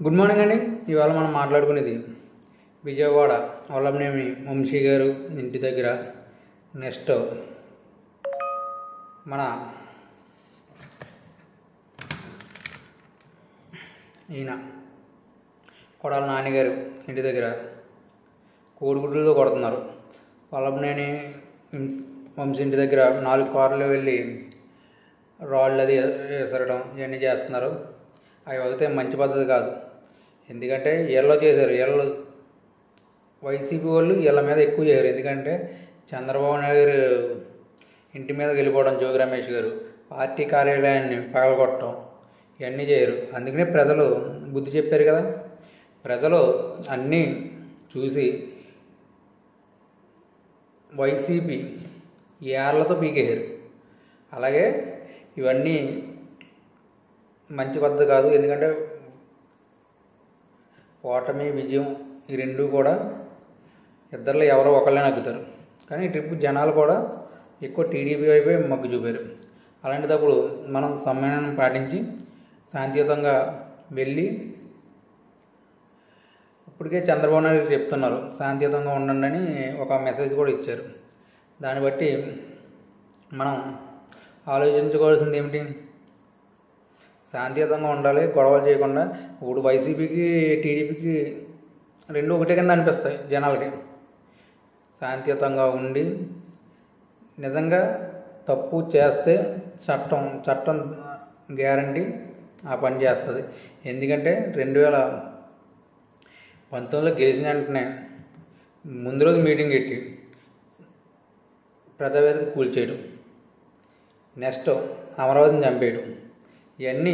Good morning అండి. ఇవాళ మనం మాట్లాడుకునేది విజయవాడ వల్లభనేని వంశీ గారు ఇంటి దగ్గర, నెక్స్ట్ మన ఈయన కొడాల నాన్నగారు ఇంటి దగ్గర కోడిగుడ్లతో కొడుతున్నారు. వల్లభనేని వంశీ ఇంటి దగ్గర 4 కార్లు వెళ్ళి రాళ్ళు అది విసరడం ఇవన్నీ చేస్తున్నారు. అవి అయితే మంచి పద్ధతి కాదు. ఎందుకంటే వీళ్ళు చేశారు, వీళ్ళు వైసీపీ వాళ్ళు వీళ్ళ మీద ఎక్కువ చేయరు. ఎందుకంటే చంద్రబాబు నాయుడు గారు ఇంటి మీదకి వెళ్ళిపోవడం, జోగి రమేష్ గారు పార్టీ కార్యాలయాన్ని పగలగొట్టడం ఇవన్నీ చేయరు. అందుకనే ప్రజలు బుద్ధి చెప్పారు కదా. ప్రజలు అన్నీ చూసి వైసీపీ ఏళ్లతో పీకేశారు. అలాగే ఇవన్నీ మంచి పద్ధతి కాదు. ఎందుకంటే ఓటమి విజయం ఈ రెండు కూడా ఇద్దరిలో ఎవరో ఒకళ్ళే నగ్గుతారు. కానీ ఈ ట్రిప్ జనాలు కూడా ఎక్కువ టీడీపీ వైపే మొగ్గు చూపారు. అలాంటిదప్పుడు మనం సమ్మేళనం పాటించి శాంతియుతంగా వెళ్ళి, ఇప్పటికే చంద్రబాబు నాయుడు చెప్తున్నారు శాంతియుతంగా ఉండండి అని ఒక మెసేజ్ కూడా ఇచ్చారు. దాన్ని బట్టి మనం ఆలోచించుకోవాల్సింది ఏమిటి? శాంతియుతంగా ఉండాలి, గొడవలు చేయకుండా. ఇప్పుడు వైసీపీకి టీడీపీకి రెండు ఒకటే కింద అనిపిస్తాయి జనాలకి. శాంతియుతంగా ఉండి నిజంగా తప్పు చేస్తే చట్టం గ్యారంటీ ఆ పని చేస్తుంది. ఎందుకంటే 2019లో గెలిచిన వెంటనే ముందు రోజు మీటింగ్ పెట్టి ప్రజావేదిక కూల్చేయడం, నెక్స్ట్ అమరావతిని చంపేయడం, ఇవన్నీ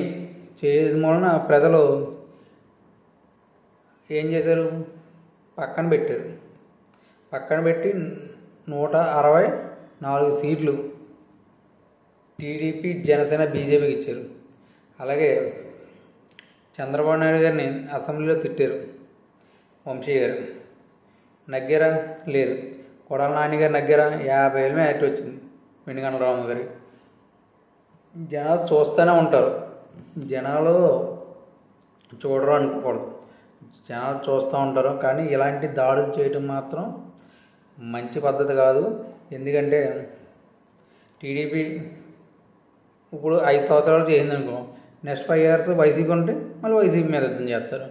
చేయడం వలన ప్రజలు ఏం చేశారు? పక్కన పెట్టి 164 సీట్లు టీడీపీ, జనసేన, బీజేపీకి ఇచ్చారు. అలాగే చంద్రబాబు నాయుడు గారిని అసెంబ్లీలో తిట్టారు. వంశీ గారు నగ్గారా? లేదు. కొడాల నాన్నగారు నగ్గారా? 50,000 యాక్ట్ వచ్చింది వెనుగండ్ల రాము గారి. జనాలు చూస్తూనే ఉంటారు. జనాలు చూడరు అనుకోకూడదు, జనాలు చూస్తూ ఉంటారు. కానీ ఇలాంటి దాడులు చేయటం మాత్రం మంచి పద్ధతి కాదు. ఎందుకంటే టీడీపీ ఇప్పుడు 5 సంవత్సరాలు చేసింది అనుకో, నెక్స్ట్ 5 years వైసీపీ ఉంటే మళ్ళీ వైసీపీ మీద యుద్ధం చేస్తారు,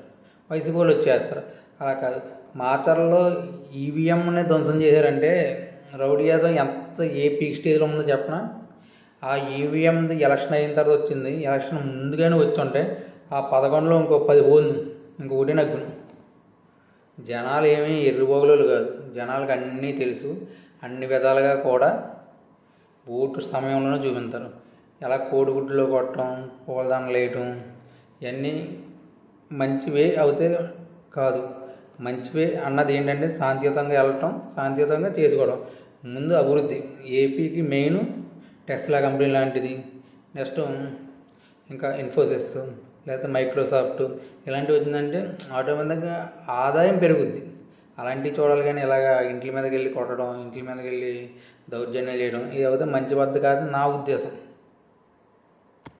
వైసీపీ వాళ్ళు వచ్చేస్తారు. అలా కాదు. మాచర్లలో ఈవీఎంని ధ్వంసం చేశారంటే రౌడీయాదం ఎంత ఏ పీక్ స్టేజ్లో ఉందో చెప్పనా? ఆ ఈవీఎం ఎలక్షన్ అయిన తర్వాత వచ్చింది. ఎలక్షన్ ముందుగానే వచ్చి ఉంటే ఆ 11లో ఇంకో 10 పోను, ఇంకొకటి నగ్గును. జనాలు ఏమీ ఎర్రిపోగులు కాదు. జనాలకు అన్నీ తెలుసు. అన్ని విధాలుగా కూడా ఓటు సమయంలోనే చూపిస్తారు. ఎలా కోడిగుడ్లో కొట్టడం, పూలదండలు వేయటం ఇవన్నీ మంచివే అవుతే కాదు. మంచివే అన్నది ఏంటంటే శాంతియుతంగా వెళ్ళటం, శాంతియుతంగా చేసుకోవడం. ముందు అభివృద్ధి. ఏపీకి మెయిన్ టెస్లా కంపెనీ లాంటిది, నెక్స్ట్ ఇంకా ఇన్ఫోసిస్ లేకపోతే మైక్రోసాఫ్ట్ ఇలాంటివి వచ్చిందంటే ఆటోమేటిక్గా ఆదాయం పెరుగుద్ది. అలాంటివి చూడాలి. కానీ ఇలాగ ఇంట్ల మీదకి వెళ్ళి కొట్టడం, ఇంట్ల మీదకి వెళ్ళి దౌర్జన్యం చేయడం ఇది అయితే మంచి పద్ధతి కాదు నా ఉద్దేశం.